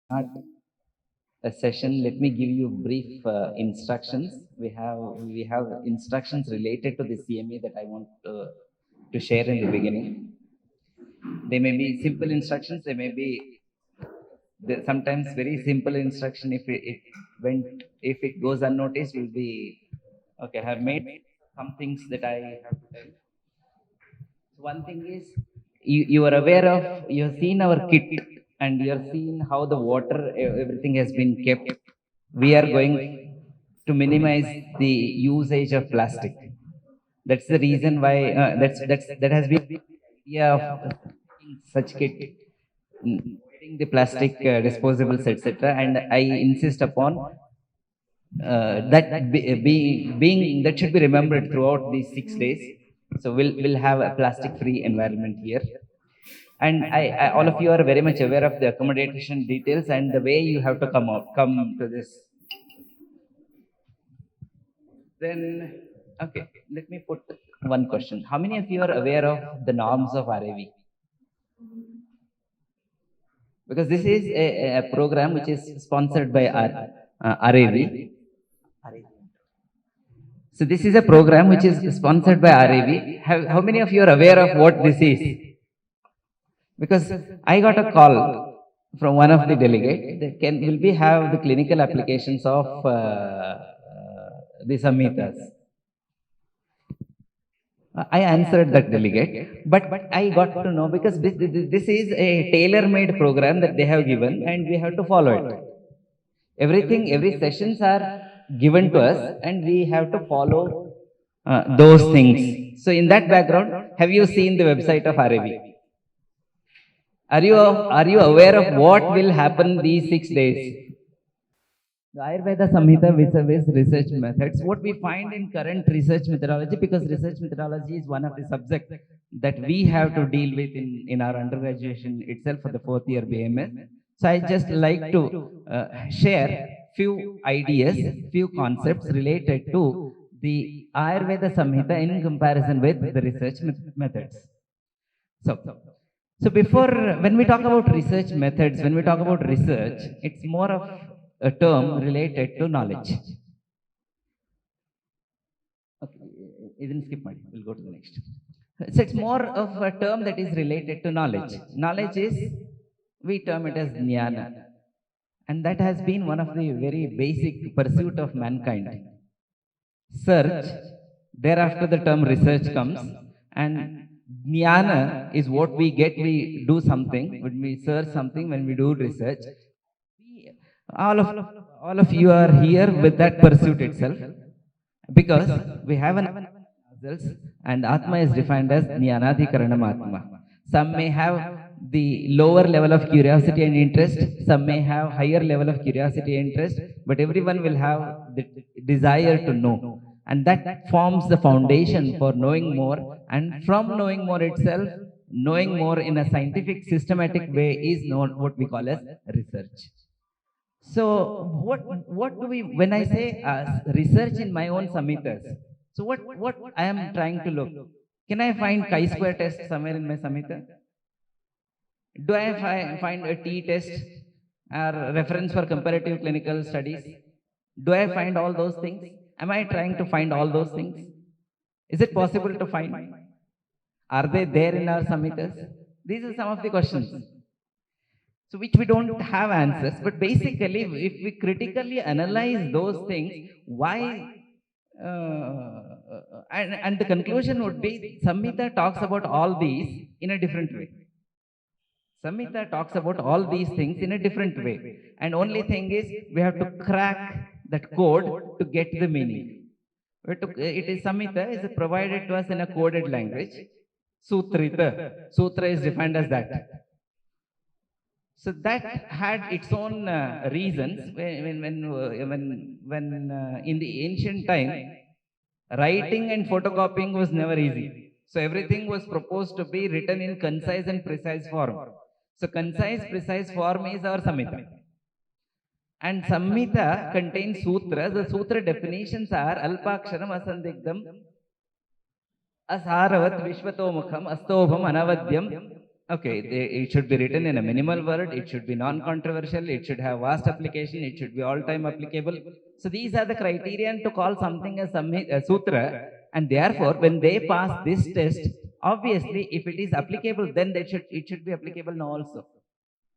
Start a session, let me give you brief instructions. We have instructions related to the CMA that I want to share in the beginning. They may be simple instructions. They may be sometimes very simple instruction. If it went if it goes unnoticed, will be okay. I have made some things that I have to tell. So one thing is, you are aware of, you have seen our kit and you have seen how the water, everything has been kept. We are going to minimize the usage of plastic. That's the reason why, that has been the idea of making such kit, avoiding the plastic disposables, etc. And I insist upon being that should be remembered throughout these 6 days. So we'll have a plastic free environment here. And all of you are very much aware of the accommodation details and the way you have to come to this. Then, okay, let me put one question. How many of you are aware of the norms of RAV? Because this is a program which is sponsored by RAV. So this is a program which is sponsored by RAV. How many of you are aware of what this is? Because I got a call from one of the delegates that will we have the clinical applications of the Samhitas. I answered that delegate, but I got to know, because this is a tailor-made program that they have given and we have to follow it. Every sessions are given to us and we have to follow those things. So in that background, have you seen the website of RAV? Are you aware of what will happen these 6 days? The Ayurveda Samhita vis-a-vis research methods. What we find in current research methodology, because research methodology is one of the subjects that we have to deal with in our undergraduation itself for the 4th year BMS. So I just like to share few ideas, few concepts related to the Ayurveda Samhita in comparison with the research methods. So before, when we talk about research methods, when we talk about research, it's more of a term related to knowledge. Okay, even skip money. We'll go to the next. So it's more of a term that is related to knowledge. Knowledge is, we term it as jnana. And that has been one of the very basic pursuit of mankind. Search, thereafter the term research comes, and jnana is what we get, we do something, when we search something, when we do research. All of you are here with that pursuit itself, because we have an ourselves, and Atma is defined as Jnanadhikaranam Atma. Some may have the lower level of curiosity and interest, some may have higher level of curiosity and interest, but everyone will have the desire to know. And that forms the foundation for knowing more, and from knowing more itself, knowing more in a scientific, systematic way is known what we call as research. So what do we, when I say research in my own samhitas, so what I am trying to look, can I find chi-square test somewhere in my samhita? Do I find a T test or reference for comparative clinical studies? Do I find all those things? Am I trying to find all those things? Is it possible to find? Are they there in our samhitas? These are some of the questions. So which we don't have answers, but basically if we critically analyze those things, why, and the conclusion would be, Samhita talks about all these in a different way. Samhita talks about all these things in a different way. And only thing is, we have to crack that code to get the meaning. It is Samhita is provided to us in a coded language. Sutrita. Sutra is defined as that. So that had its own reasons. When in the ancient time, writing and photocopying was never easy. So everything was proposed to be written in concise and precise form. So concise, precise form is our Samhita. And Samhita contains sutras. The sutra definitions are Alpaksharam Asandigdam Asaravat Vishwatomukham Astobham Anavadyam Okay, it should be written in a minimal word, it should be non-controversial, it should have vast application, it should be all-time applicable. So these are the criterion to call something a sutra, and therefore when they pass this test, obviously if it is applicable, then it should be applicable now also.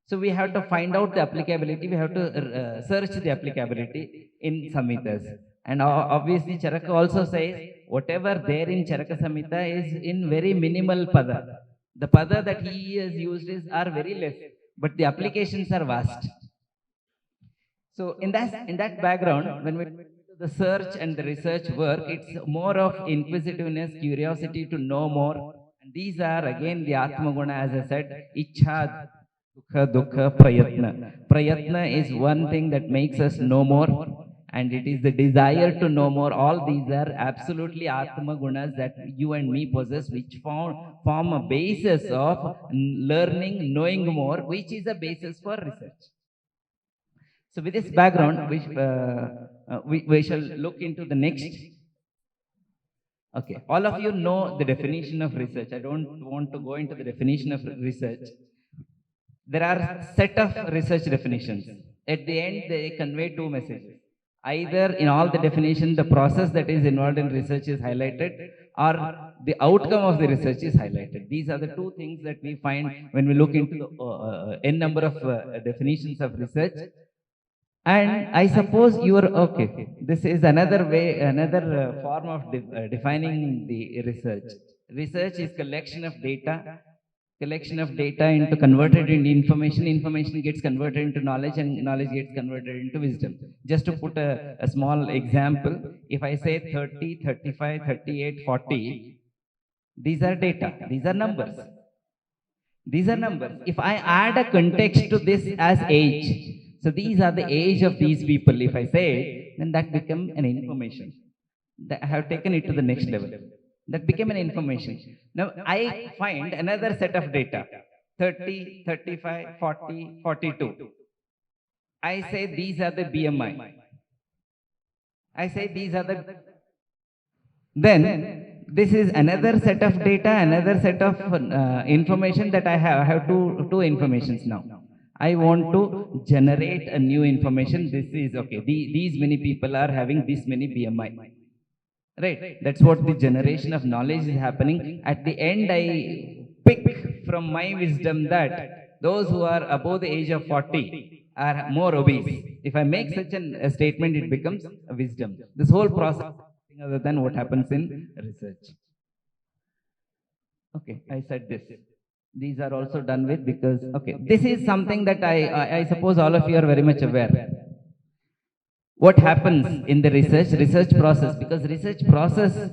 So we have to find out the applicability, we have to search the applicability in Samhitas. And obviously Charaka also says, whatever there in Charaka Samhita is in very minimal pada. The pada that he has used are very less, but the applications are vast. So in that background, when we do the search and the research work, it's more of inquisitiveness, curiosity to know more. And these are again the Atma Guna, as I said, Ichha, Dukha, Dukha, Prayatna. Prayatna is one thing that makes us know more, and it is the desire to know more. All these are absolutely Atma Gunas that you and me possess, which form a basis of learning, knowing more, which is a basis for research. So with this background, we shall look into the next. Okay, all of you know the definition of research. I don't want to go into the definition of research. There are set of research definitions. At the end, they convey two messages. Either in all the definition, the process that is involved in research is highlighted, or the outcome of the research is highlighted. These are the two things that we find when we look into the n number of definitions of research. And I suppose you are okay. This is another way, another form of defining the research. Research is collection of data into converted into information. Information gets converted into knowledge, and knowledge gets converted into wisdom. Just to put a small example, if I say 30, 35, 38, 40, these are data, these are numbers. These are numbers. If I add a context to this as age, so these are the age of these people, if I say it, then that becomes an information. That I have taken it to the next level. That became an information. Now I find another set of data, 30, 35, 40, 42. I say these are the BMI. I say these are the, then this is another set of data, another set of information that I have. I have two informations now. I want to generate a new information. This is okay. These many people are having this many BMI. Right? That's what the generation of knowledge is happening. At the end, I pick from my wisdom that those who are above the age of 40 are more obese. If I make such a statement, it becomes a wisdom. This whole process is nothing other than what happens in research. Okay, I said this. These are also done with because, okay, this is something that I suppose all of you are very much aware. What happens in the research process, because research process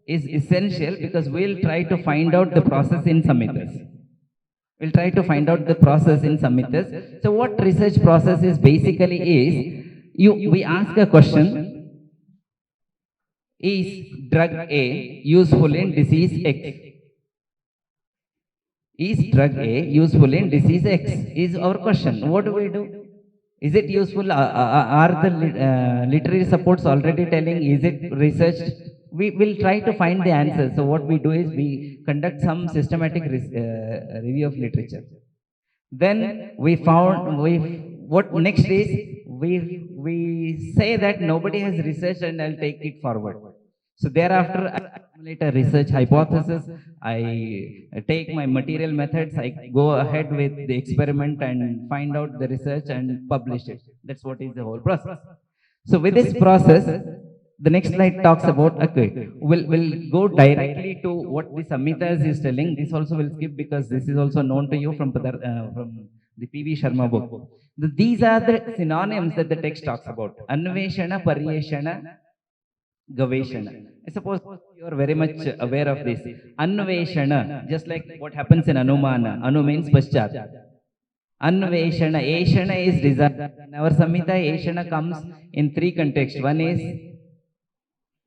is essential, because we'll try to find out the process in Samhitas. We'll try to find out the process in Samhitas. So what research process is basically is, we ask a question, is drug A useful in disease X? Is drug A useful in disease X? Is our question. What do we do? Is it useful? Are the literary supports already telling? Is it researched? We will try to find the answer. So what we do is we conduct some systematic review of literature. Then we found what next is we say that nobody has researched and I'll take it forward. So thereafter, I formulate a research hypothesis. I take my material methods. I go ahead with the experiment and find out the research and publish it. That's what is the whole process. So with this process, the next slide talks about, okay, we'll go directly to what the Samhitas is telling. This also will skip because this is also known to you from the P.V. Sharma book. These are the synonyms that the text talks about. Anveshana, Paryeshana, Gaveshana. I suppose you are very much aware of this. Anveshana, just like what happens in Anumana. Anu means Paschat. Anveshana, Eshana is desire. In our Samhita, Eshana comes in three contexts. One is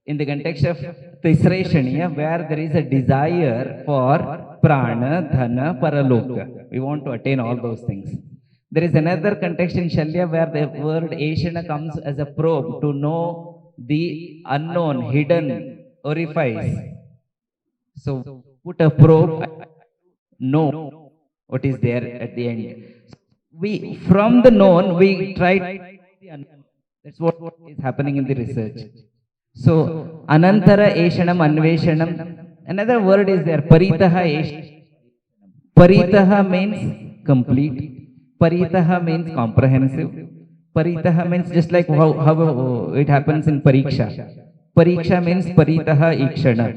in the context of Tisreshaniya, where there is a desire for prana, dhana, paraloka. We want to attain all those things. There is another context in Shalya where the word Eshana comes as a probe to know the unknown, hidden orifice. So put a probe, no. what is there at the end. We, from the known, we try the unknown. That's what is happening in the research. So, Anantara Eshanam Anveshanam. Another word is there, Paritaha Eshanam. Paritaha means complete. Paritaha means comprehensive. Paritaha means just like how it happens in Pariksha. Pariksha means Paritaha Ikshana.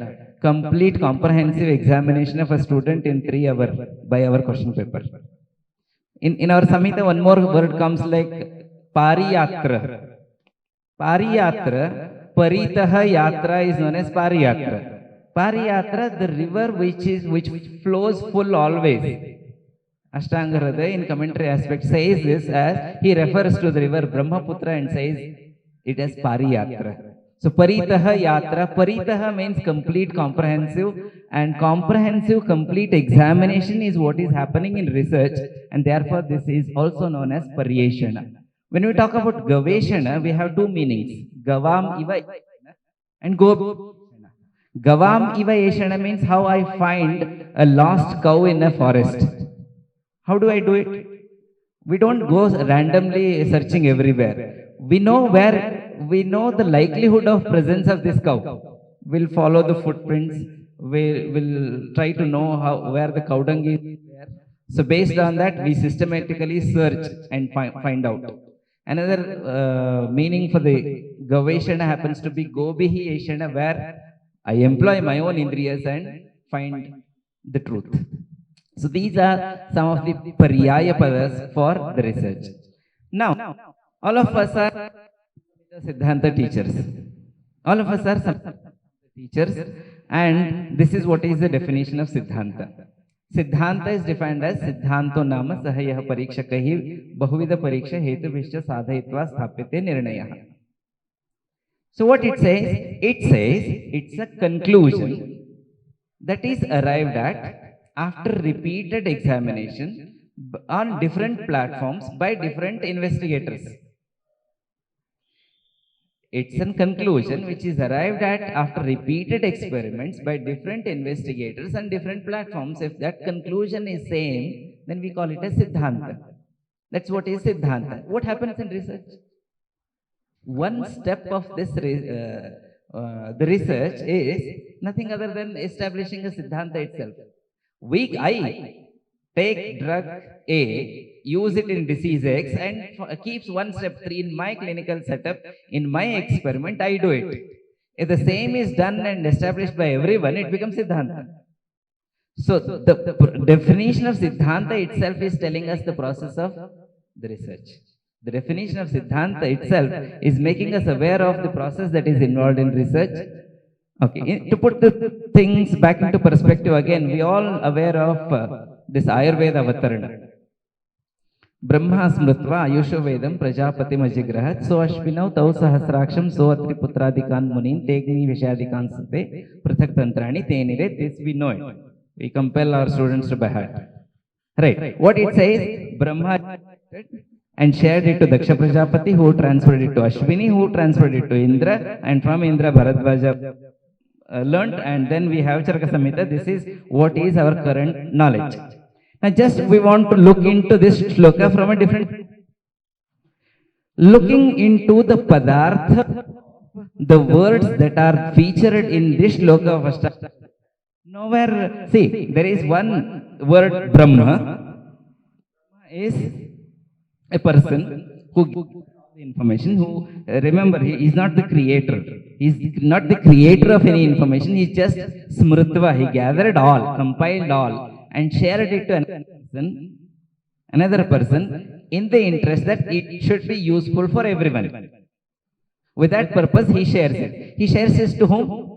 Complete comprehensive examination of a student in 3 hours by our question paper. In our Samhita, one more word comes like Pariyatra. Pariyatra, Paritaha Yatra is known as Pariyatra. Pariyatra, the river which flows full always. Ashtanga Hridaya in commentary aspect says this as he refers to the river Brahmaputra and says it as Pariyatra. So Paritaha Yatra, Paritaha means complete comprehensive, and comprehensive complete examination is what is happening in research, and therefore this is also known as Paryeshana. When we talk about Gaveshana, we have two meanings, Gavam Iva and Go. Gavam Iva Eshana means how I find a lost cow in a forest. How do I do it? We don't go randomly searching everywhere. We know where, we know the likelihood of presence of this cow. We'll follow the footprints. We'll try to know where the cow dung is there. So based on that, we systematically search and find out. Another meaning for the Gaveshana happens to be Gobihi Eshana, where I employ my own indriyas and find the truth. So these are some of the Paryaya Padas for the research. Now, all of us are Siddhanta teachers. All of us are teachers, and this is what is the definition of Siddhanta. Siddhanta is defined as Siddhanto Nama Sahayah Parikshakahi Bahuvida Pariksha Hetubhishcha Sadhayitva Sthapyate Nirnayah. So what it says? It says it's a conclusion that is arrived at after repeated examination on different platforms by different investigators. It's a conclusion which is arrived at after repeated experiments by different investigators on different platforms. If that conclusion is same, then we call it a Siddhanta. That's what is Siddhanta. What happens in research? One step of this the research is nothing other than establishing a Siddhanta itself. I take drug A, use it in disease X, and keeps 1 step 3 in my clinical setup. In my experiment, I do it. If the same is done and established by everyone, it becomes Siddhanta. So the definition of Siddhanta itself is telling us the process of the research. The definition of Siddhanta itself is making us aware of the process that is involved in research. Okay, to put the things back into perspective again, we all aware of this Ayurveda Avatarana. Brahma Smritva Ayusha Vedam Prajapati Majigrahat So Ashvinau Tau Sahasraksham So Atri Putradikan Munin Tegni Vishadikan Sate Prathak Tantrani Tenire. This we know it. We compel our students to by heart. Right. What it says, Brahma and shared it to Daksha Prajapati, who transferred it to Ashwini, who transferred it to Indra, and from Indra Bharadvaja learnt, and then we have Charaka Samhita. This is what is our current knowledge. Now just we want to look into this shloka from a different, looking into the padartha, the words that are featured in this shloka of Ashtanga. Nowhere, see, there is one word Brahma is a person who gives the information, who, remember, he is not the creator. He is not the creator of any information. He is just Smritva. He gathered all, compiled all, and shared it to another person in the interest that it should be useful for everyone. With that purpose, he shares it. He shares it to whom?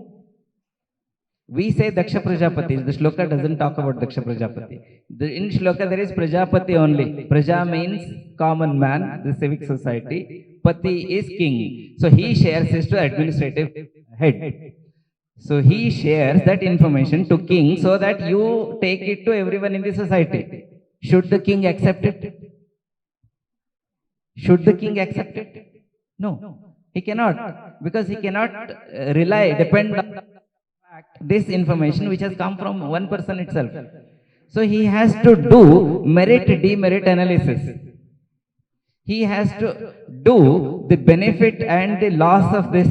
We say Daksha Prajapati. The shloka doesn't talk about Daksha Prajapati. In shloka there is Prajapati only. Praja means common man, the civic society. Pati is king. So he shares this to administrative head. So he shares that information to king so that you take it to everyone in the society. Should the king accept it? Should the king accept it? No. He cannot. Because he cannot depend on this information which has come from one person itself. So he has to do merit demerit analysis. He has to do the benefit and the loss of this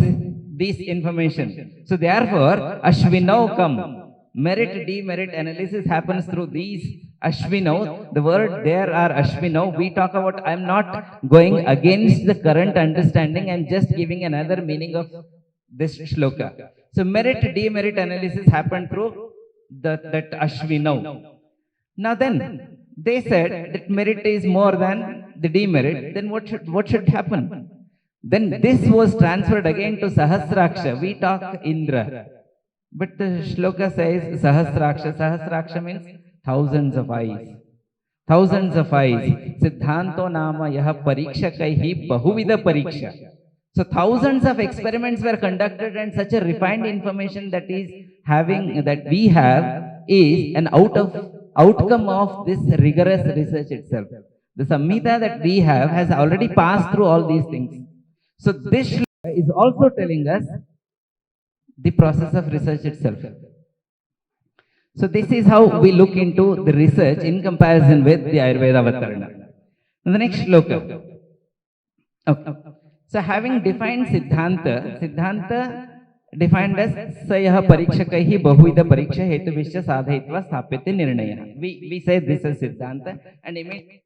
information. So therefore, Ashvinav come. Merit demerit analysis happens through these Ashvinav. The word there are Ashvinav. We talk about, I am not going against the current understanding, I am just giving another meaning of this shloka. So merit demerit analysis happened through that Ashvinav. Now then, they said that merit is more than the demerit, then what should happen? Then this was transferred again to Sahasraksha. We talk Indra. But the shloka says Sahasraksha. Sahasraksha means thousands of eyes. Thousands of eyes. Siddhanto nama yaha parikshakaihi bahuvida pariksha. So thousands of experiments were conducted, and such a refined information that we have is an outcome of this rigorous research itself. The Samhita that we have has already passed through all these things. So this shloka is also telling us the process of research itself. So this is how we look into the research in comparison with the Ayurveda Avatarana. The next shloka. Okay. So having defined Siddhanta defined as Sayaha Parikshakaihi Bahuvida Pariksha Hetuvishya Sadhaitva Sthapyate Nirnaya. We say this is Siddhanta, and immediately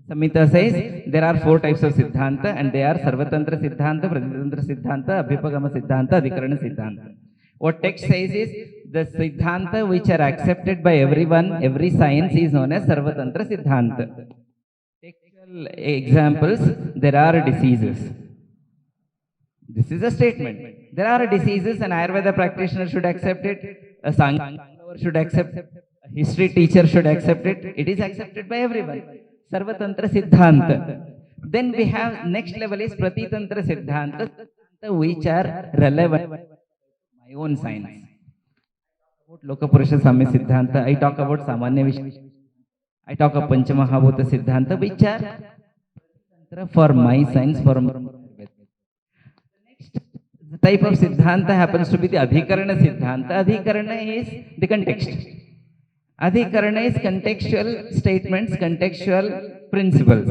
Samhita says there are 4 types of Siddhanta, and they are Sarvatantra Siddhanta, Pratitantra Siddhanta, Abhipagama Siddhanta, Adhikarana Siddhanta. What text says is the Siddhanta which are accepted by everyone, every science, is known as Sarvatantra Siddhanta. Textual examples, there are diseases. This is a statement. There are diseases, an Ayurveda practitioner should accept it, a Sangha should accept it, a history teacher should accept it. It is accepted by everyone. Sarvatantra Siddhanta. Then we have next level is Pratitantra Siddhanta, which are relevant to my own science. About Lokapurusha Samya Siddhanta, I talk about Samanya Vishya, I talk of Panchamahabhuta Siddhanta, which are for my science, for my type of Siddhanta happens to be the Adhikarana Siddhanta. Adhikarana is the context. Adhikarana is contextual statements, contextual principles.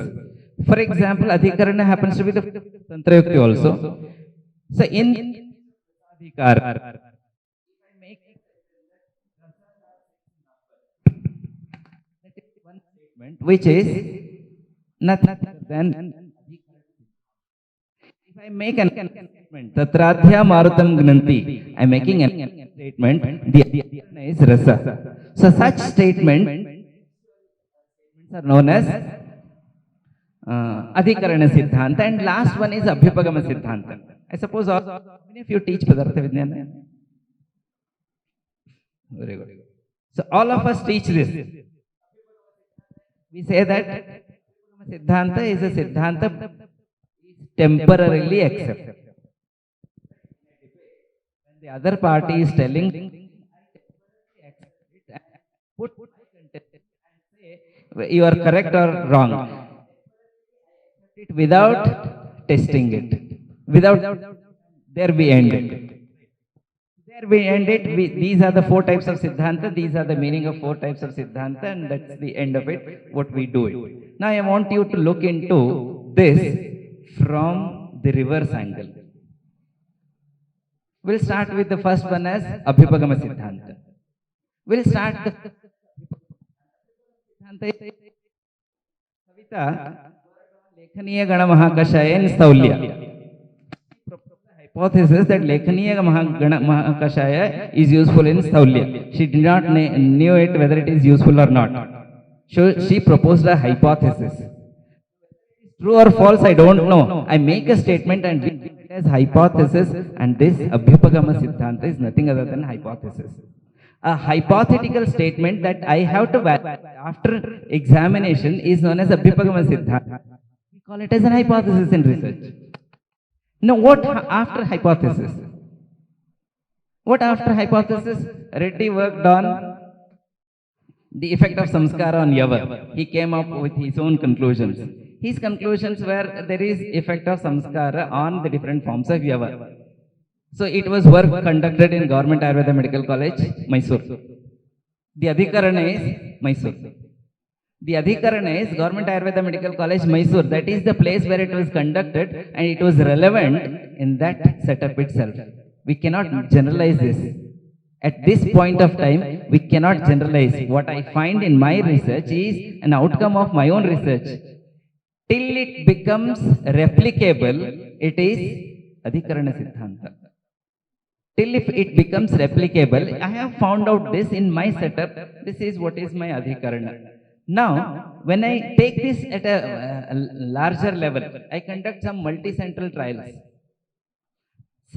For example, Adhikarana happens to be the Tantra Yukti also. So in Adhikar, one statement which is nothing than if I make an statement, Tatradhya Marutam Gnanti, I am making a statement, the Adhikarana is Rasa. So such statements are known as Adhikarana Siddhanta, and last one is Abhipagama Siddhanta. I suppose how many of you teach Padartha Vijnana? Very good. So all of us teach this. We say that Siddhanta is a Siddhanta temporarily accepted. When the other party is telling, put you are correct or wrong, without testing it, without, there we end it. There we end it. These are the 4 types of Siddhanta, these are the meaning of 4 types of Siddhanta, and that's the end of it, what we do it. Now I want you to look into this from the reverse angle. We'll start with the first one as Abhipagama Siddhanta. We'll start the Savita Lekhaniya Gana Mahakashaya in Staulya. Hypothesis that Lekhaniya Gana Mahakashaya is useful in Staulya. She did not know it whether it is useful or not. So she proposed a hypothesis. True or false, I don't know. I make a statement and read it as hypothesis, and this Abhipagama Siddhanta is nothing other than hypothesis. A hypothetical statement that I have to validate after examination is known as Abhipagama Siddhanta. We call it as an hypothesis in research. Now what after hypothesis? What after hypothesis? Reddy worked on the effect of samskara on Yava. He came up with his own conclusions. His conclusions were there is effect of samskara on the different forms of Yava. So it was work conducted in Government Ayurveda Medical College, Mysore. The Adhikarana is Mysore. The Adhikarana is Government Ayurveda Medical College, Mysore. That is the place where it was conducted, and it was relevant in that setup itself. We cannot generalize this. At this point of time, we cannot generalize. What I find in my research is an outcome of my own research. Till it becomes replicable, it is Adhikarana Siddhanta. Till if it becomes replicable, I have found out this in my setup. This is what is my Adhikarana. Now, when I take this at a larger level, I conduct some multi-central trials.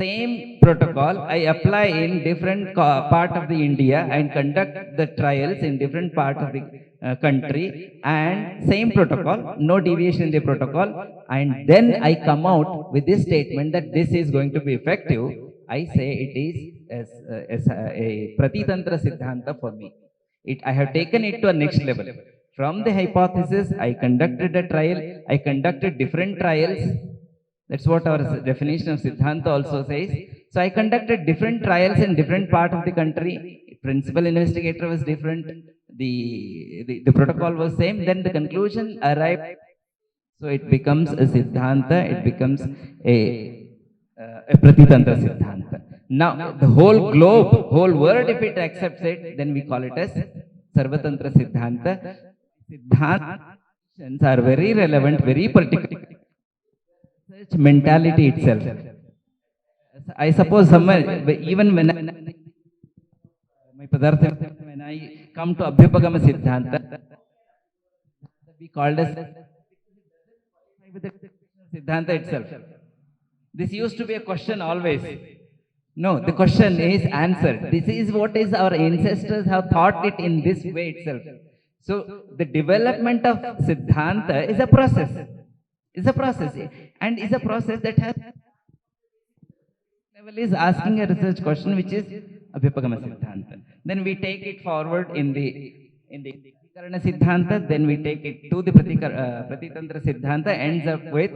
Same protocol I apply in different part of the India and conduct the trials in different part of the country, and same protocol, no deviation in the protocol, and then I come out with this statement that this is going to be effective. I say it is as a Pratitantra Siddhanta for me. I have taken it to a next level. From the hypothesis, I conducted a trial, I conducted different trials. That's what our definition of Siddhanta also says. So I conducted different trials in different part of the country. Principal investigator was different. The protocol was same. Then the conclusion arrived. So it becomes a Siddhanta. It becomes a Pratitantra Siddhanta. Now the whole globe, whole world, if it accepts it, then we call it as Sarvatantra Siddhanta. Siddhantas are very relevant, very particular. Mentality itself. I suppose somewhere, even when I come to Abhyupagama Siddhanta, we called as Siddhanta itself. This used to be a question always. No, the question is answered. This is what is our ancestors have thought it in this way itself. So the development of Siddhanta is a process. Is a process, and is a process that has level is asking a research question, which is Abhyupagama Siddhanta. Then we take it forward in the Adhikarana Siddhanta. Then we take it to the Pratitantra Siddhanta. Ends up with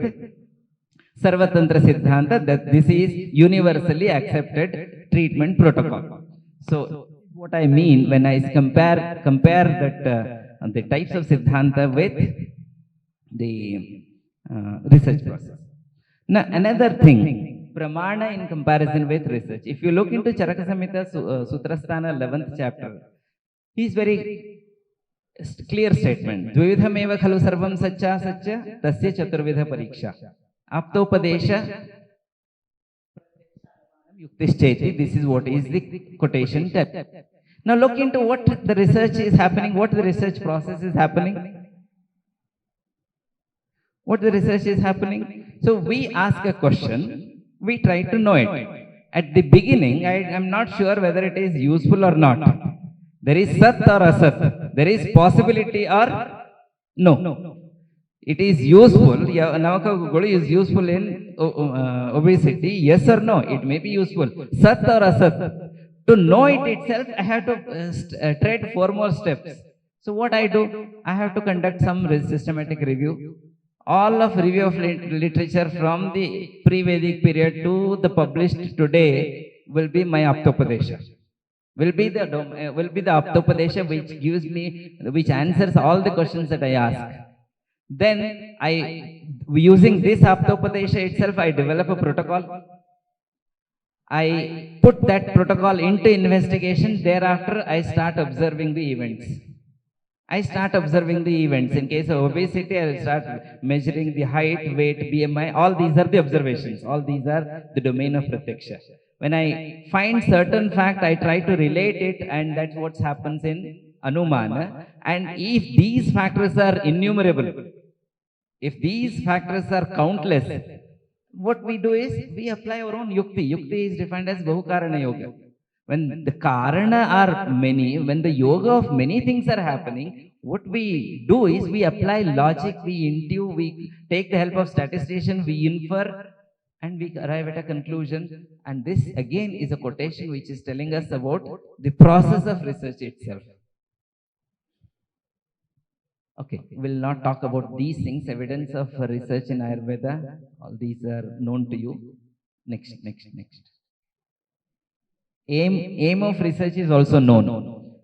Sarvatantra Siddhanta. That this is universally accepted treatment protocol. So what I mean when I compare that the types of Siddhanta with the research process. Now, another thing, Pramana in comparison with research. If you look into Charaka Samhita Sutrasthana 11th chapter, he is very clear statement. Dvividhameva khalu sarvam satcha satcha tasya chaturvidha pariksha. Aptopadesha yuktischeti. This is what is the quotation type. Now look into what the research is happening, what the research process is happening. What the research is happening. So we ask a question, we try to know it. At the beginning, I am not sure whether it is useful or not. There is Sat or Asat. There is possibility or no. It is useful. Navaka Gugulu is useful in obesity. Yes or no? It may be useful. Sat or Asat. To know it itself, I have to tread 4 more steps. So what I do? I have to conduct some systematic review. All of review of literature from the pre-Vedic period to the published today will be my Aptopadesha. Will be the Aptopadesha which answers all the questions that I ask. Then using this Aptopadesha itself, I develop a protocol. I put that protocol into investigation. Thereafter, I start observing the events. In case of obesity, I will start measuring the height, weight, BMI. All these are the observations. All these are the domain of Pratyaksha. When I find certain fact, I try to relate it, and that's what happens in Anumana. And if these factors are innumerable, if these factors are countless, what we do is we apply our own Yukti. Yukti is defined as Bahukarana Yoga. When the Karana are many, when the yoga of many things are happening, what we do is we apply logic, we intuit, we take the help of statistician, we infer, and we arrive at a conclusion. And this again is a quotation which is telling us about the process of research itself. Okay, we'll not talk about these things, evidence of research in Ayurveda. All these are known to you. Next. Aim of research is also known.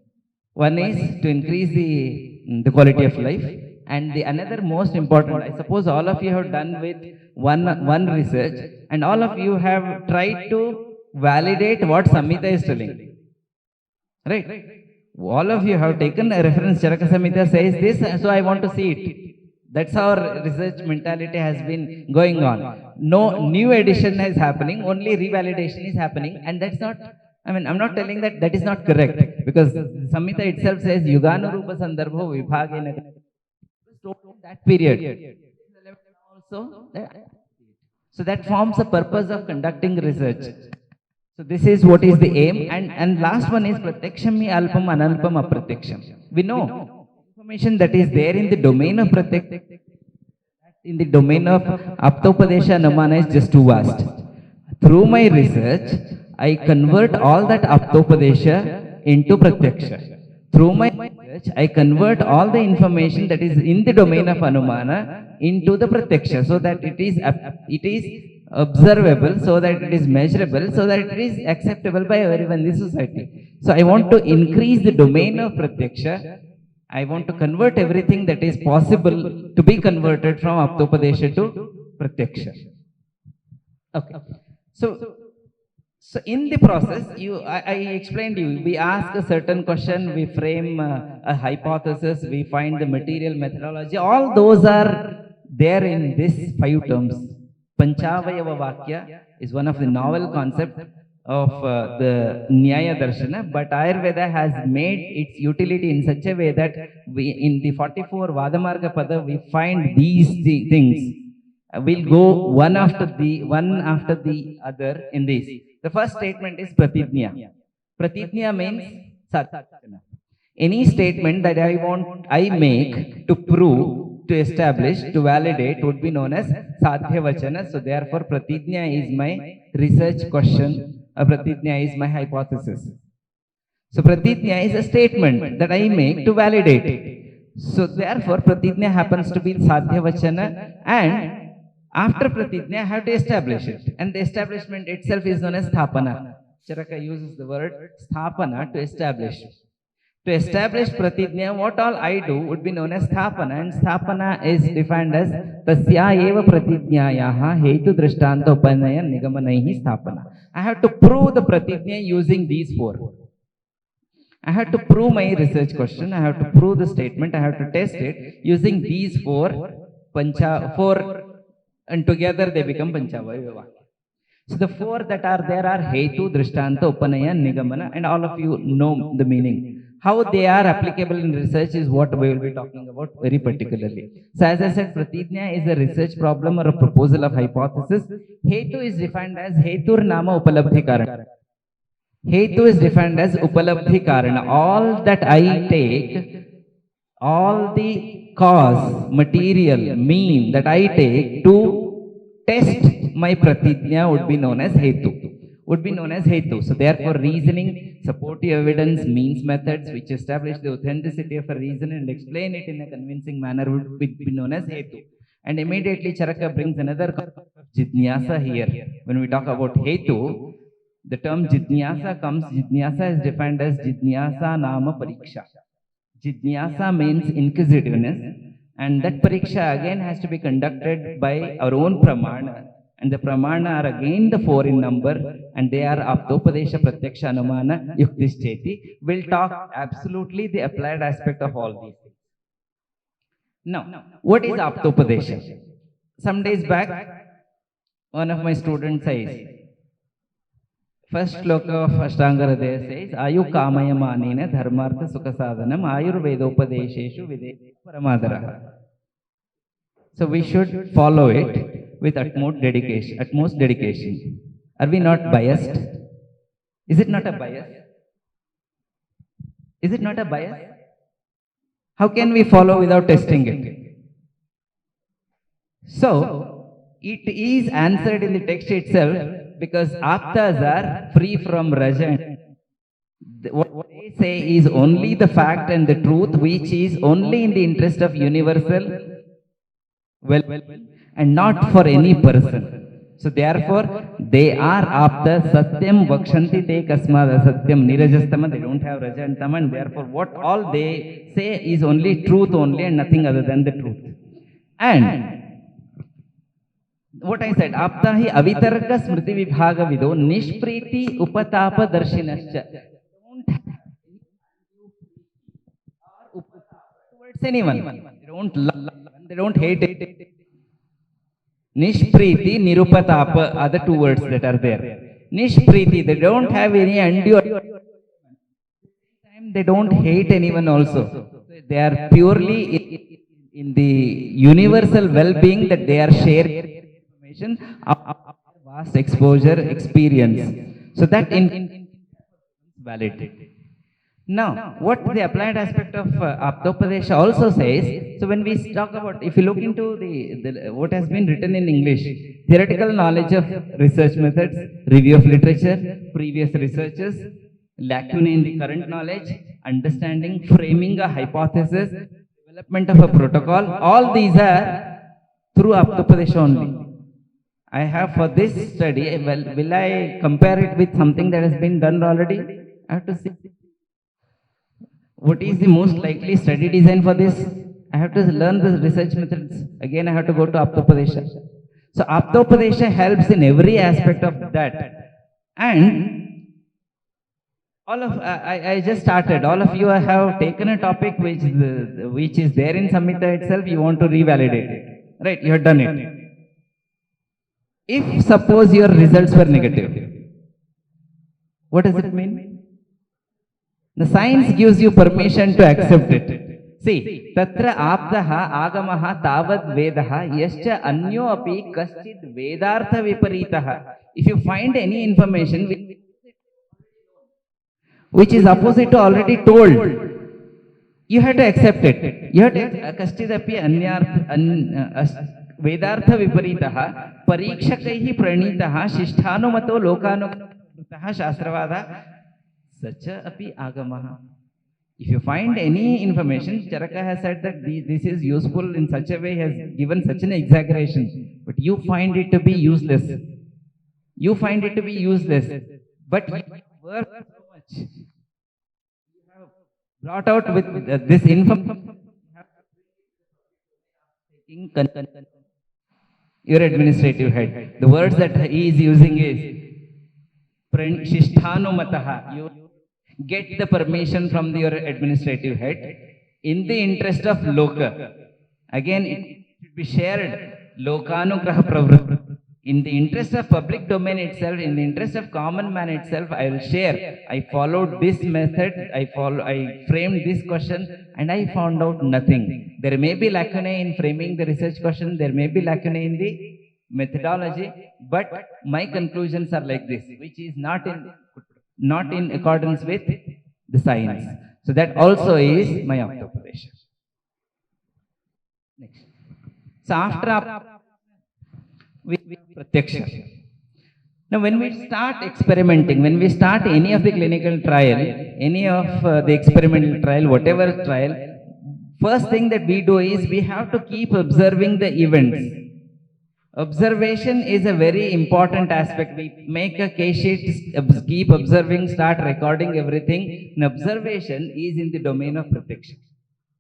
One is to increase the quality of life, and the another most important, I suppose all of you have done with one research, and all of you have tried to validate what Samhita is telling. Right? All of you have taken a reference, Charaka Samhita says this, so I want to see it. That's how our research mentality has been going on. No new addition is happening, only revalidation is happening, and that's not, I mean, I'm not telling that that is not correct, because Samhita itself says Yuganurupa Sandarbho Vibhagena. That period. Also, so that forms the purpose of conducting research. So this is what is the aim, and last one is Pratyakshami Alpam Analpam Apratyksham. We know information that is there in the domain of Pratyaksham, in the domain of Aptopadesha Anumana is just too vast. Through my research, I convert all that Aptopadesha into Pratyaksha. Through my research, I convert all the information that is in the domain of Anumana into the Pratyaksha, so that it is observable, so that it is measurable, so that it is acceptable by everyone in the society. So I want to increase the domain of Pratyaksha. I want to convert everything that is possible to be converted from Aptopadesha to Pratyaksha. Okay. So in the process, I explained you, we ask a certain question, we frame a hypothesis, we find the material methodology, all those are there in these 5 terms. Panchavayava Vakya is one of the novel concepts of the Nyaya Darshana, but Ayurveda has made its utility in such a way that we, in the 44 Vadamarga Pada, we find these things. We'll go one after the other in this. The first statement is Pratijna. Pratijna means Satyavachana. Any statement that I make to prove, to establish, to validate would be known as Satyavachana. So therefore Pratijna is my research question, Pratijna is my hypothesis. So Pratijna is a statement that I make to validate it. So therefore Pratijna happens to be Satyavachana, and after Pratijna I have to establish it, and the establishment itself is known as Sthapana. Charaka uses the word Sthapana to establish. To establish Pratijna, what all I do would be known as Sthapana, and Sthapana is defined as Tasya eva Pratijnayaha Hetu Drishtanta Upanaya Nigamanaihi Sthapana. I have to prove the Pratijna using these 4. I have to prove my research question, I have to prove the statement, I have to test it using these 4 and together they become Panchavaya Vakya. So the 4 that are there are Hetu, Drishtanta, Upanaya, Nigamana, and all of you know the meaning. How they are applicable in research is what we will be talking about very particularly. So as I said, Pratijna is a research problem or a proposal of hypothesis. Hetu is defined as Hetur Nama Upalabdhi Karana. Hetu is defined as Upalabdhi Karana. All that I take, all the cause, material, mean that I take to test my Pratijna would be known as Hetu. So therefore reasoning, supportive evidence, means methods which establish the authenticity of a reason and explain it in a convincing manner would be known as Hetu. And immediately Charaka brings another concept of Jidnyasa here. When we talk about Hetu, the term Jidnyasa comes, Jidnyasa is defined as Jidnyasa Nama Pariksha. Jidnyasa means inquisitiveness, and that Pariksha again has to be conducted by our own Pramana. And the Pramana are again the 4 in number, and they are Aptopadesha, Pratyaksha, Anumana, Yuktishcheti. We'll talk absolutely the applied aspect of all these things. Now, what is Aptopadesha? Some days back, one of my students says, first shloka of Ashtanga Hridaya says, Ayu Kamaya Manena Dharmartha Sukha Sadhanam Ayurvedopadesheshu Videha Paramadaraha. So we should follow it with utmost dedication. Are we not biased? Is it not a bias? Is it not a bias? How can we follow without testing it? So, it is answered in the text itself, because aptas are free from raja. What they say is only the fact and the truth which is only in the interest of universal well, and not for any person. So therefore, they are apta satyam vakshanti te kasmad satyam nirajastama. They don't have raja and tama, and therefore, what all they say is only truth only and nothing other than the truth. And what I said, apta hi avitarka smriti vibhaga vido nishpriti upatapa darshinascha. Don't have towards anyone. They don't love, they don't hate it. Nishpriti, Nirupatapa are the two words that are there. Nishpriti, they don't have any undue. They don't hate anyone also. They are purely in the universal well-being that they are sharing information of vast exposure experience. So that in valid. Now, what the applied aspect of Aptopadesha also says, so when we talk about, if you look into what has been written in English, theoretical knowledge of research methods, review of literature, previous researches, lacunae in the current knowledge, understanding, framing a hypothesis, development of a protocol, all these are through Aptopadesha only. I have for this study, well, will I compare it with something that has been done already? I have to see. What is the most likely study design for this? I have to learn the research methods. Again, I have to go to Aptopadesha. So Aptopadesha helps in every aspect of that. And all of I just started. All of you have taken a topic which is there in Samhita itself. You want to revalidate it, right? You have done it. If suppose your results were negative, what does it mean? The science gives you permission to accept it. See, tatra aptaha agamaha tavad vedaha yascha anyo api kaschid vedartha viparitaha. If you find any information which is opposite to already told, you have to accept it. You have to kaschid api vedartha viparitaha parikshakaihi pranitaha shishthanumato lokanuktaha shastravada Sacha api agamaha. If you find any information, Charaka has said that this is useful in such a way, has given such an exaggeration, but you find it to be useless. You find it to be useless, but you work so much. You have brought out with this information. Your administrative head. The words that he is using is Shishthanumataha. You get the permission from your administrative head in the interest of loka. Again, it should be shared. Lokanugraha pravritti. In the interest of public domain itself, in the interest of common man itself, I will share. I followed this method, I framed this question, and I found out nothing. There may be lacunae in framing the research question, there may be lacunae in the methodology, but my conclusions are like this, which is not in accordance with the science. So that also is my Aptopadesha. Next. So after we Pratyaksha. Now when we start experimenting, when we start any of the clinical trial, any of the experimental trial, whatever trial, first thing that we do is we have to keep observing the events. Observation is a very important aspect. We make a case sheet, keep observing, start recording everything. And observation is in the domain of Pratyaksha.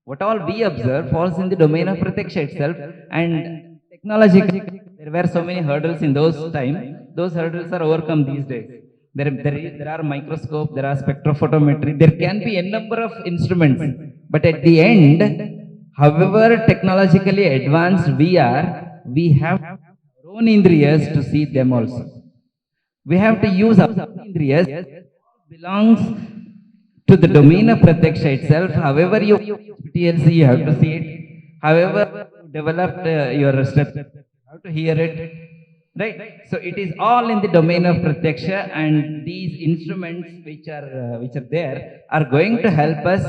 What all we observe falls in the domain of Pratyaksha itself. And technologically, there were so many hurdles in those times. Those hurdles are overcome these days. There are microscope, there are spectrophotometry, there can be a number of instruments. But at the end, however technologically advanced we are, we have our own indriyas to see them also. We have to use our own indriyas, belongs to the domain of Pratyaksha itself. However you TLC, you have to see it. However you developed your step, you have to hear it. Right? So it is all in the domain of Pratyaksha, and these instruments which are there are going to help us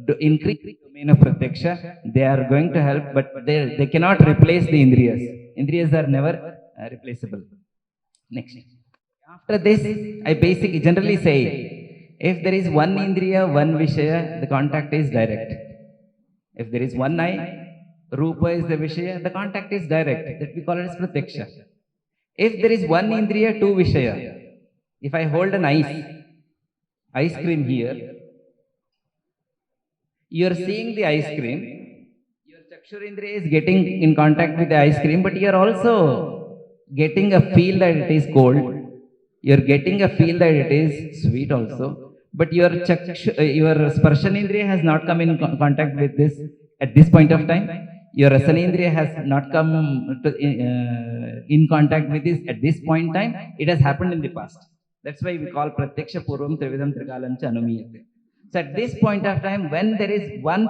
to increase the domain of Pratyaksha. They are going to help, but they cannot replace the Indriyas. Indriyas are never replaceable. Next. After this, I basically generally say, if there is one Indriya, one Vishaya, the contact is direct. If there is one eye, Rupa is the Vishaya, the contact is direct. That we call it as Pratyaksha. If there is one indriya, two vishaya. If I hold an ice cream here, you are seeing the ice cream, your chakshurindriya is getting in contact with the ice cream, but you are also getting a feel that it is cold. You are getting a feel that it is sweet also, but your sparshanindriya has not come in contact with this at this point of time. Your rasanindriya has not come in contact with this at this point in time. It has happened in the past. That's why we call pratyaksha purvam trividam trikalam cha anumiyate. So at this point of time, when there is one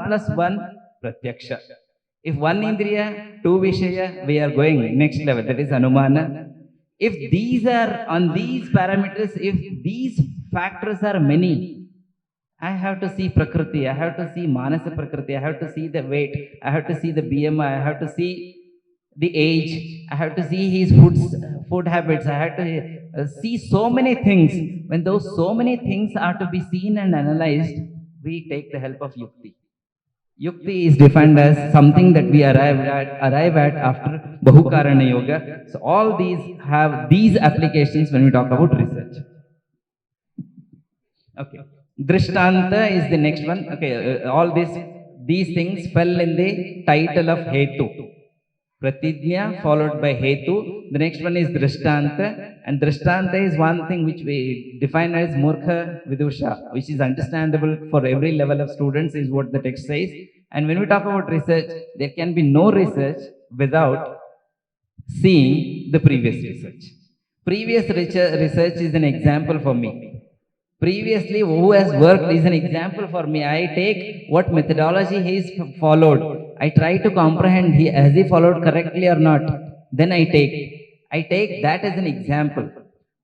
plus one pratyaksha, if one indriya, two vishaya, we are going next level, that is anumana. If these are on these parameters, if these factors are many, I have to see Prakriti, I have to see Manasa Prakriti, I have to see the weight, I have to see the BMI, I have to see the age, I have to see his food habits, I have to see so many things. When those so many things are to be seen and analyzed, we take the help of Yukti. Yukti is defined as something that we arrive at after Bahukarana Yoga. So all these have these applications when we talk about research. Okay. Drishtanta is the next one. Okay, all these things fell in the title of Hetu. Pratidnya followed by Hetu. The next one is Drishtanta. And Drishtanta is one thing which we define as Murkha Vidusha, which is understandable for every level of students, is what the text says. And when we talk about research, there can be no research without seeing the previous research. Previous research is an example for me. Previously, who has worked is an example for me. I take what methodology he has followed. I try to comprehend has he followed correctly or not. Then I take that as an example.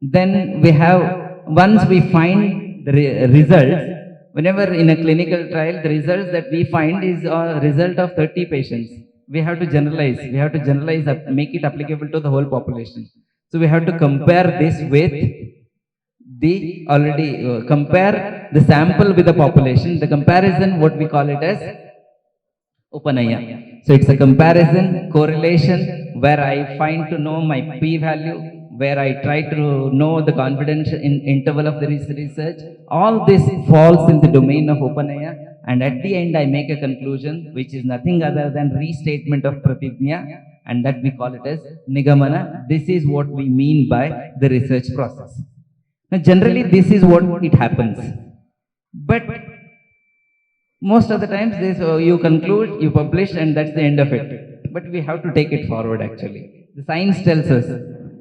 Then we have, once we find the results, whenever in a clinical trial, the results that we find is a result of 30 patients. We have to generalize. We have to generalize, make it applicable to the whole population. So we have to compare this with compare the sample with the population. The comparison, what we call it as Upanaya. So it's a comparison, correlation, where I find to know my p-value, where I try to know the confidence interval of the research. All this falls in the domain of Upanaya, and at the end I make a conclusion which is nothing other than restatement of Pratidnya, and that we call it as Nigamana. This is what we mean by the research process. Now, generally, this is what it happens. But most of the times, you conclude, you publish, and that's the end of it. But we have to take it forward, actually. The science tells us.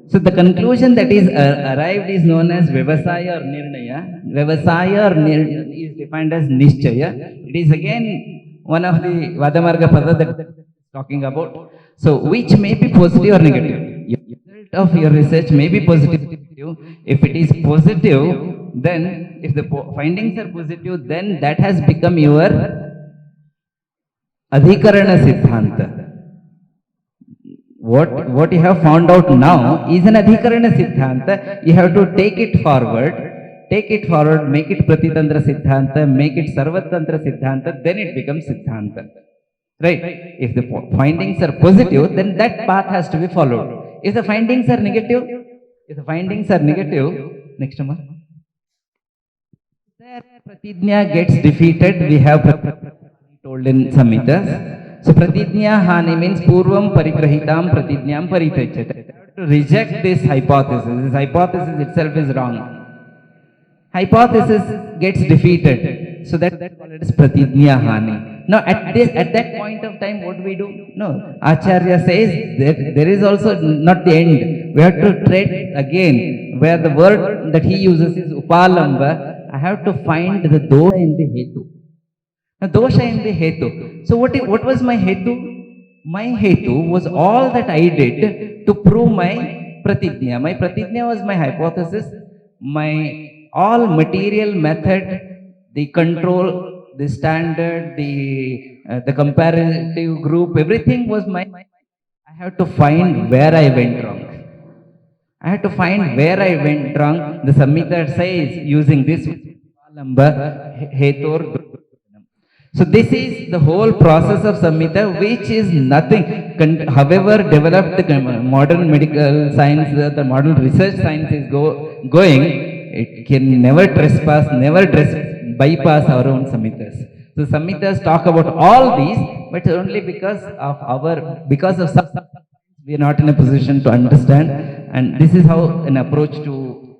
So, the conclusion that is arrived is known as Vyavasaya or Nirnaya. Vyavasaya or Nirnaya is defined as Nishchaya. It is again one of the Vadamarga Pada that is talking about. So, which may be positive or negative. Result of your research may be positive. If it is positive, then if the findings are positive, then that has become your Adhikarana Siddhanta. What you have found out now is an Adhikarana Siddhanta. You have to take it forward, make it Pratitantra Siddhanta, make it Sarvatantra Siddhanta, then it becomes Siddhanta. Right? If the findings are positive, then that path has to be followed. If the findings are negative, next one. There Pratidnya gets defeated. We have told in Samhitas. So Pratidnya Hani means Purvam Parigrahitam Pratidnyam Paritachata. To reject this hypothesis. This hypothesis itself is wrong. Hypothesis gets defeated. So that is Pratidnya Hani. Now at that point of time, what do we do? No. Acharya says that there is also not the end. We have to tread again, where the word that he uses is Upalamba. I have to find the dosha in the Hetu. Now dosha in the Hetu. So what was my Hetu? My Hetu was all that I did to prove my Pratidnya. My Pratidnya was my hypothesis, my all material method, the control, the standard, the comparative group, everything was my. I have to find where I went wrong. I have to find where I went wrong. The Samhita says using this Hetor. So this is the whole process of Samhita, which is nothing. However developed the modern medical science, the modern research science is going, it can never trespass, never bypass our own Samhitas. So Samhitas talk about all these, but only because of because of some, we are not in a position to understand, and this is how an approach to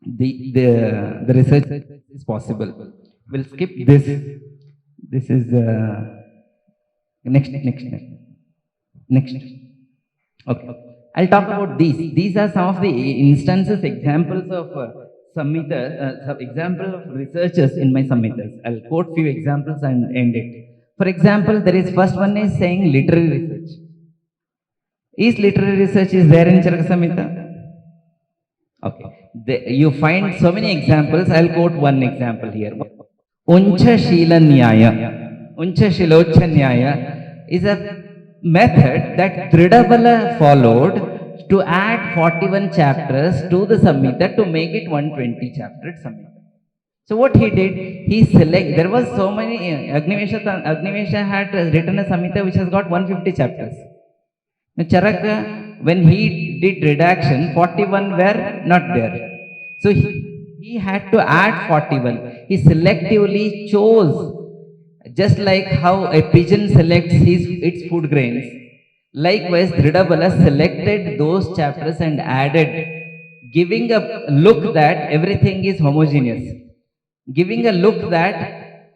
the research is possible. We'll skip this. This is next. Okay, I'll talk about these. These are some of the instances, examples of Samhita, some example of researchers in my Samhitas. I'll quote few examples and end it. For example, there is first one is saying literary research. Is literary research is there in Charaka Samhita? Okay. You find so many examples. I'll quote one example here. Uncha Shila Nyaya. Uncha Shilocha Nyaya is a method that Dridabala followed to add 41 chapters to the Samhita to make it 120 chapter Samhita. So what he did, there was so many, Agnivesha had written a Samhita which has got 150 chapters. Now Charaka, when he did redaction, 41 were not there. So he had to add 41. He selectively chose, just like how a pigeon selects its food grains. Likewise, Dridabala selected those chapters and added, giving a look that everything is homogeneous, giving a look that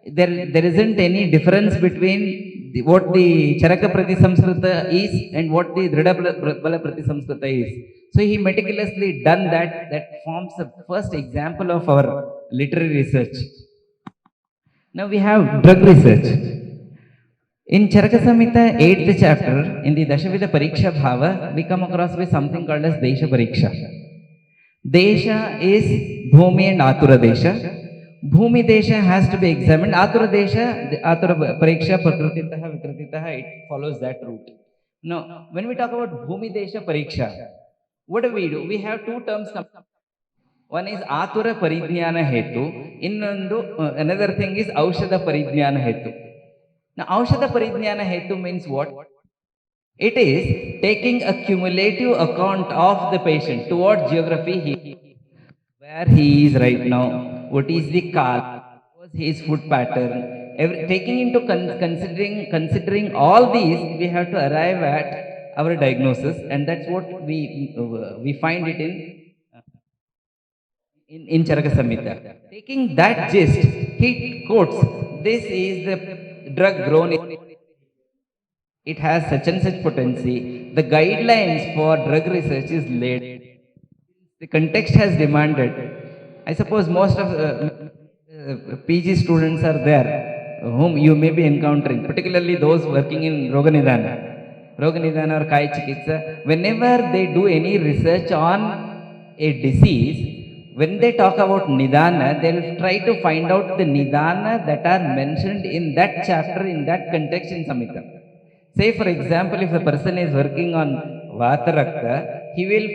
there isn't any difference between what the Charaka Prati Samskrita is and what the Dridabala Prati Samskrita is. So he meticulously done that. That forms the first example of our literary research. Now we have drug research. In Charaka Samhita 8th chapter, in the Dashavidha Pariksha Bhava, we come across with something called as Desha Pariksha. Desha is Bhumi and Atura Desha. Bhumi Desha has to be examined. Atura Desha, Atura Pariksha, Prakrititaha, Vikrititaha, it follows that route. Now, when we talk about Bhumi Desha Pariksha, what do? We have two terms. One is Atura Parijnana Hetu, another thing is Aushadha Parijnana Hetu. Now, Aushadha Parijnana Hetu means what? It is taking a cumulative account of the patient, to what geography where he is right now, what is the kala, what was his food pattern, taking into considering all these, we have to arrive at our diagnosis, and that's what we find it in Charaka Samhita. Taking that gist, he quotes, this is the drug grown in, it has such and such potency. The guidelines for drug research is laid. The context has demanded. I suppose most of PG students are there, whom you may be encountering, particularly those working in Roganidhana or Kai Chikitsa. Whenever they do any research on a disease, when they talk about Nidana, they will try to find out the Nidana that are mentioned in that chapter, in that context in Samhita. Say for example, if a person is working on Vatarakta, he will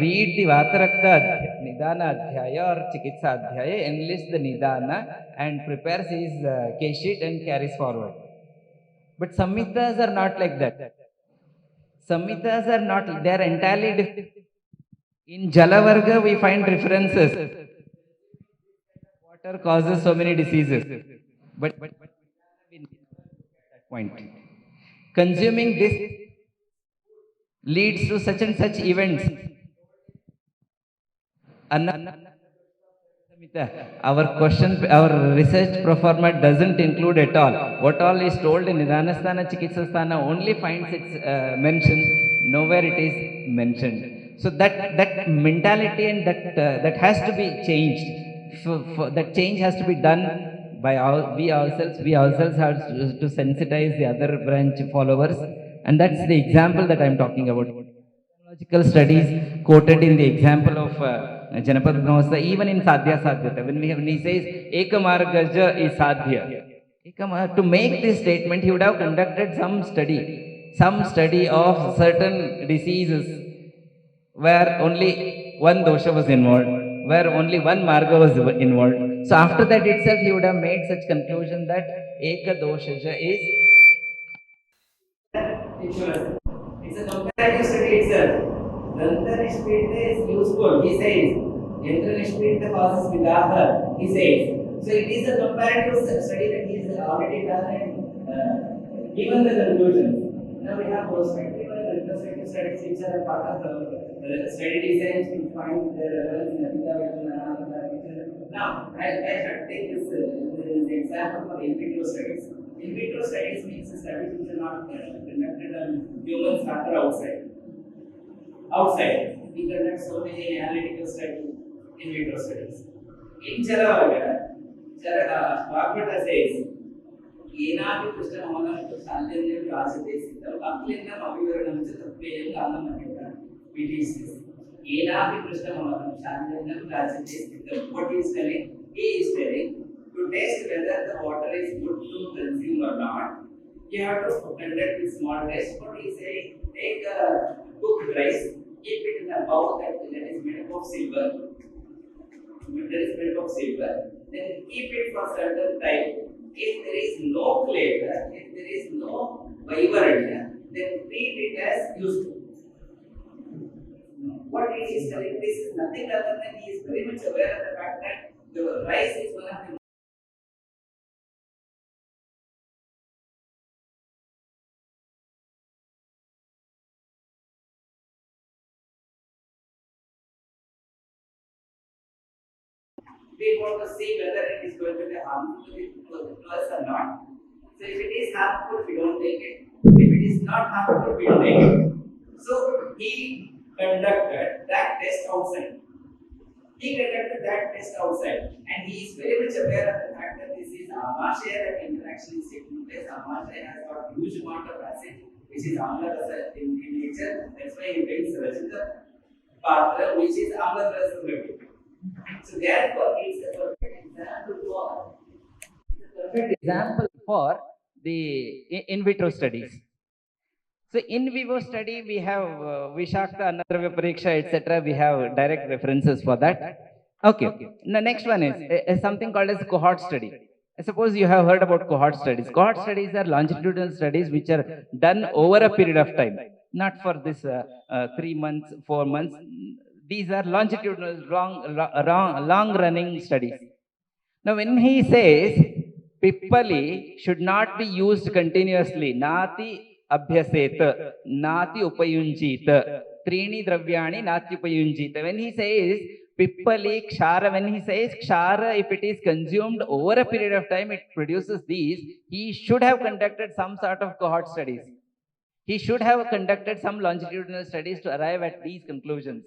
read the Vatarakta Nidana Adhyaya or Chikitsa Adhyaya, enlists the Nidana and prepares his case sheet and carries forward. But Samhitas are not like that. Samhitas are not, they are entirely different. In Jalavarga, we find references. Water causes so many diseases. But at that point, consuming this leads to such and such events. Our research proforma doesn't include at all. What all is told in Nidhanasthana, Chikitsasthana only finds its mention, nowhere it is mentioned. So that mentality and that has to be changed. That change has to be done by we ourselves. We ourselves have to sensitize the other branch followers, and that's the example that I am talking about. Technological studies quoted in the example of Janapad Brahmastha, even in Sadhya Sadhyata, when he says Ekamargaja is Sadhya. To make this statement, he would have conducted some study of certain diseases where only one dosha was involved, where only one marga was involved. So after that itself, he would have made such conclusion that Eka Doshaja is insurance. It's a comparative study itself. Dantanishpirita is useful, he says. Yantranishpirita causes vidaha, he says. So it is a comparative study that he has already done and given the conclusions. Now we have prospective and retrospective studies which are a part of the study designs to find the relevance in Abhidhamma. Now, I should take this example for in vitro studies. In vitro studies means studies which are not conducted on humans rather outside. Outside, we conduct so many analytical studies, in vitro studies. In Charavaga, Bhagavata says, ಏನಾದರೂ ಕೃಷ್ಣ ಮೌನ ಶಾಲೆಯಲ್ಲಿ ಪ್ರಾಸಿದ್ದೇಸಿದ್ದ ಮಕ್ಕಳಿಂದ ಅಭಿವರಣೆ ತಪ್ಪೇನು ಕಾರಣವಾಗಿಲ್ಲ ವಿಧಿಸಿದೆ ಏನಾದರೂ ಕೃಷ್ಣ ಮೌನ ಶಾಲೆಯಲ್ಲಿ ಪ್ರಾಸಿದ್ದೇಸಿದ್ದ what he is telling, he is telling to test whether the water is good to consume or not. You have to conduct a small test. What he is saying, take a cooked rice, keep it in a bowl that is made up of silver. That is made of silver. Then keep it for certain time. If there is no flavor, if there is no vibrant, then treat it as useful. What he is telling, this is nothing other than he is very much aware of the fact that the rice is one of the we want to see whether it is going to be harmful to us or not. So if it is harmful, we don't take it. If it is not harmful, we don't take it. So he conducted that test outside. He conducted that test outside, and he is very much aware of the fact that this is Amashaya that interaction is taking place. Amashaya has got huge amount of acid, which is Amla Rasa in nature. That's why he brings Rajita Patra, which is Amla Rasa. So therefore, it's a perfect example for the in vitro studies. So in vivo study, we have Vishakta, Annadravya Pariksha, etc. We have direct references for that. Okay. The next one is something called as cohort study. I suppose you have heard about cohort studies. Cohort studies are longitudinal studies which are done over a period of time, not for this 3 months, 4 months. These are longitudinal, long running studies. Now, when he says Pippali should not be used continuously, Nati abhyaseta, Nati upayunjita, Trini dravyani Nati upayunjita. When he says Pippali, Kshara, when he says Kshara, if it is consumed over a period of time, it produces these, he should have conducted some sort of cohort studies. He should have conducted some longitudinal studies to arrive at these conclusions.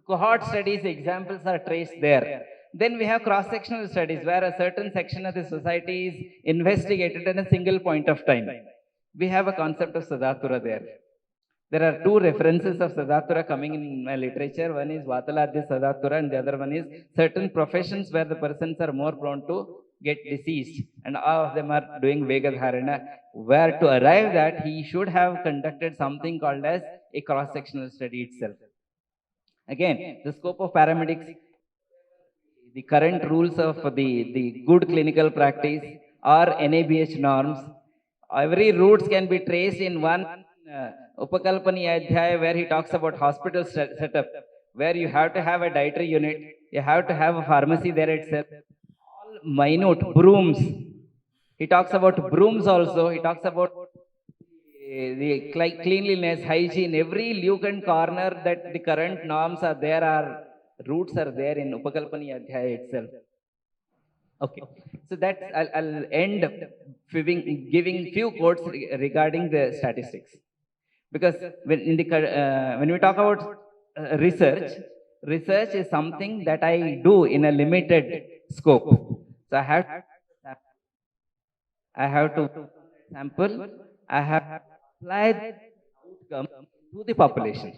Cohort studies examples are traced there. Then we have cross-sectional studies where a certain section of the society is investigated in a single point of time. We have a concept of Sadatura there. There are two references of Sadatura coming in my literature. One is Vataladya Sadatura and the other one is certain professions where the persons are more prone to get deceased and all of them are doing Vegadharana. Where to arrive that he should have conducted something called as a cross-sectional study itself. Again, the scope of paramedics, the current rules of the good clinical practice or NABH norms, every roots can be traced in one Upakalpani Adhyaya where he talks about hospital setup, where you have to have a dietary unit, you have to have a pharmacy there itself, all minute brooms. He talks about brooms also, he talks about the cleanliness, hygiene, every nook and corner that the current norms are there, are roots are there in Upakalpani Adhyaya itself. Okay, so that's I'll end giving few quotes regarding the statistics, because when we talk about research is something that I do in a limited scope. So I have to sample, I have apply the outcome to the population,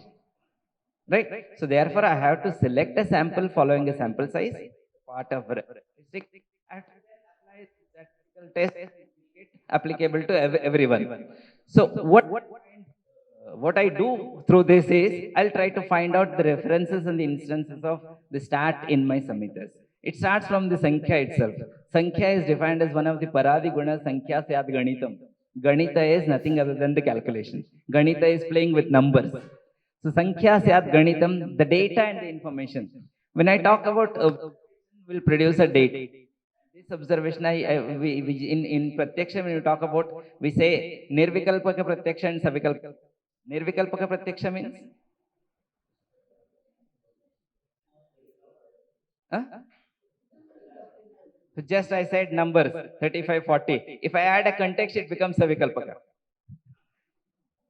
right? So therefore, I have to select a sample following a sample size, part of statistic. I have to apply that test applicable to everyone. So what I do through this is I'll try to find out the references and the instances of the stat in my submitters. It starts from the Sankhya itself. Sankhya is defined as one of the Paradi Guna Sankhya Syad Ganitam. Ganita is nothing other than the calculation. Ganita is playing with numbers. So Sankhya Syad Ganitam, the data and the information. When I talk about will produce a date. This observation, in Pratyaksha, when you talk about, we say Nirvikalpaka Pratyaksha and Savikalpaka. Nirvikalpaka Pratyaksha means? Huh? So just I said numbers 35, 40. If I add a context, it becomes Savikalpaka.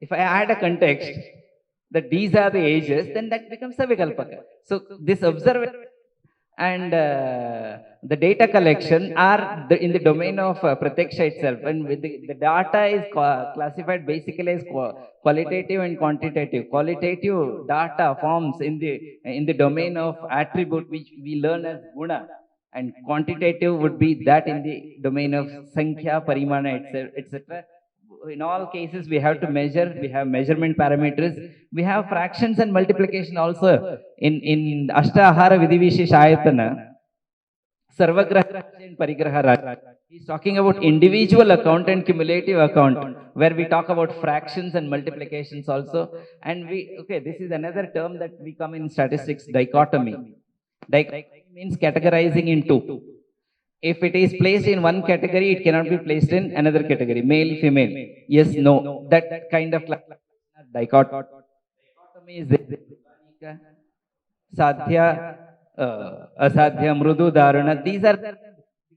If I add a context that these are the ages, then that becomes Savikalpaka. So this observation and the data collection are in the domain of Pratyaksha itself, and with the data is classified basically as qualitative and quantitative. Qualitative data forms in the domain of attribute which we learn as guna, and quantitative would be that in the domain of sankhya, parimana, etc. In all cases, we have to measure. We have measurement parameters. We have fractions and multiplication also. In Ashtahara Vidivisheshayatana, Sarvagraha and Parigraha Raja. He's talking about individual account and cumulative account, where we talk about fractions and multiplications also. And this is another term that we come in statistics, dichotomy. Dichotomy means categorizing in two. If it is placed in one category, it cannot be placed in another category, male, female. Yes, no. That kind of dichotomy is there. Sadhya, asadhya, mrudu, dharana. These are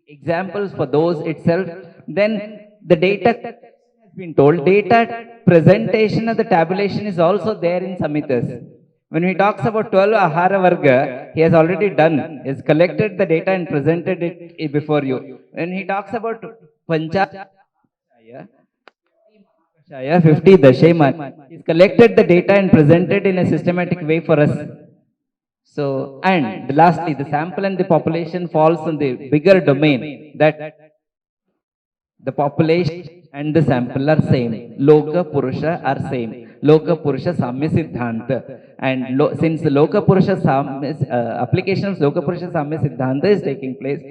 examples for those itself. Then the data has been told. Data presentation of the tabulation is also there in Samhitas. When he talks about 12 Ahara Varga, he has already done. He has collected the data and presented it before you. When he talks about Pancha 50 Dasheman, he has collected the data and presented in a systematic way for us. So, and lastly, the sample and the population falls on the bigger domain that the population and the sample are same. Loka Purusha are same. Loka Purusha Samya Siddhanta. And since the Loka Purusha application of Loka Purusha Samya Siddhanta is taking place,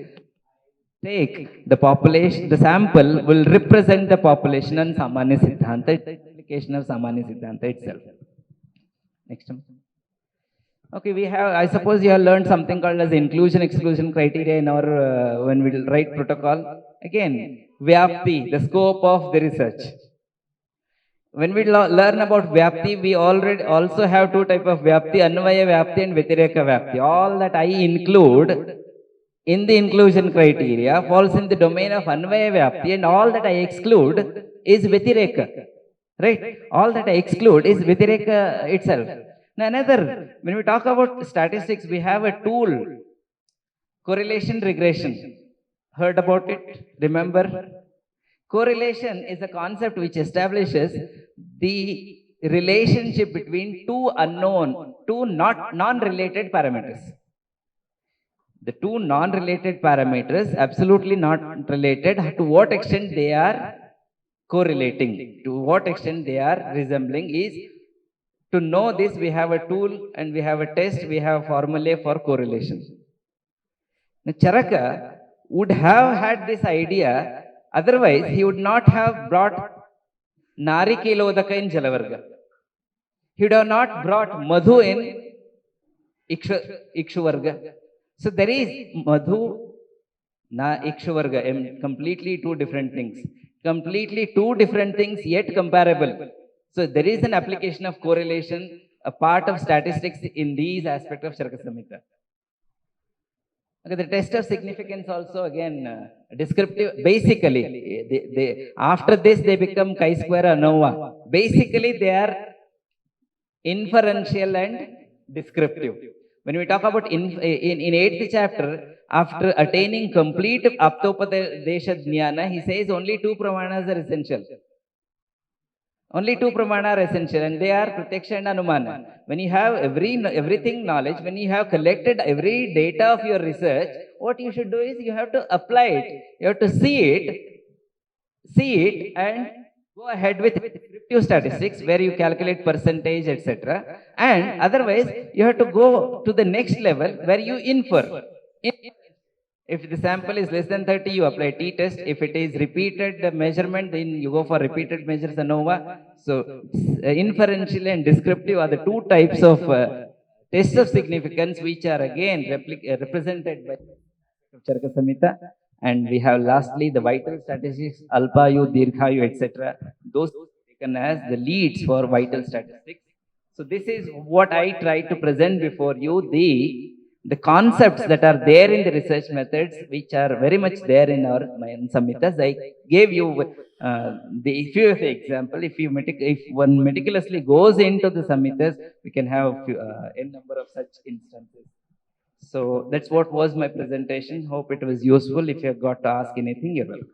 take the population, the sample will represent the population and Samanya Siddhanta, application of Samanya Siddhanta itself. Next one. Okay, we have, I suppose you have learned something called as inclusion-exclusion criteria in our, when we write protocol. Again, Vyapti, the scope of the research. When we learn about Vyapti, we already also have two types of Vyapti, Anvaya Vyapti and Vyatireka Vyapti. All that I include in the inclusion criteria falls in the domain of Anvaya Vyapti, and all that I exclude is Vyatireka. Right? All that I exclude is Vyatireka itself. Now another, when we talk about statistics, we have a tool, correlation regression. Heard about it? Remember? Correlation is a concept which establishes the relationship between two non-related parameters. The two non-related parameters, absolutely not related, to what extent they are correlating, to what extent they are resembling is, to know this we have a tool and we have a test, we have a formula for correlation. Now Charaka would have had this idea, otherwise he would not have brought Narikilodaka in Jalavarga. He would have not brought Madhu in Ikshuvarga. So there is Madhu, Na Ikshuvarga, completely two different things. Completely two different things yet comparable. So there is an application of correlation, a part of statistics in these aspects of Charaka Samhita. Okay, the test of significance also again descriptive. Basically, after this they become chi-square ANOVA. Basically, they are inferential and descriptive. When we talk about in 8th chapter, after attaining complete Aptopadesha Jnana, he says only two pramanas are essential. Only two pramana are essential, and they are Pratyaksha and Anumana. When you have everything knowledge, when you have collected every data of your research, what you should do is you have to apply it. You have to see it and go ahead with descriptive statistics where you calculate percentage, etc. And otherwise, you have to go to the next level where you infer. If the sample is less than 30, you apply t-test. If it is repeated measurement, then you go for repeated measures ANOVA. So inferential and descriptive are the two types of tests of significance, which are again represented by Charaka Samhita. And we have lastly the vital statistics, Alpayu, Dirghayu, etc. Those taken as the leads for vital statistics. So this is what I try to present before you, the concepts that are there in the research methods, which are very much there in our Samhitas. I gave you the few of the example. If one meticulously goes into the Samhitas, we can have n number of such instances. So that's what was my presentation. Hope it was useful. If you have got to ask anything, you're welcome.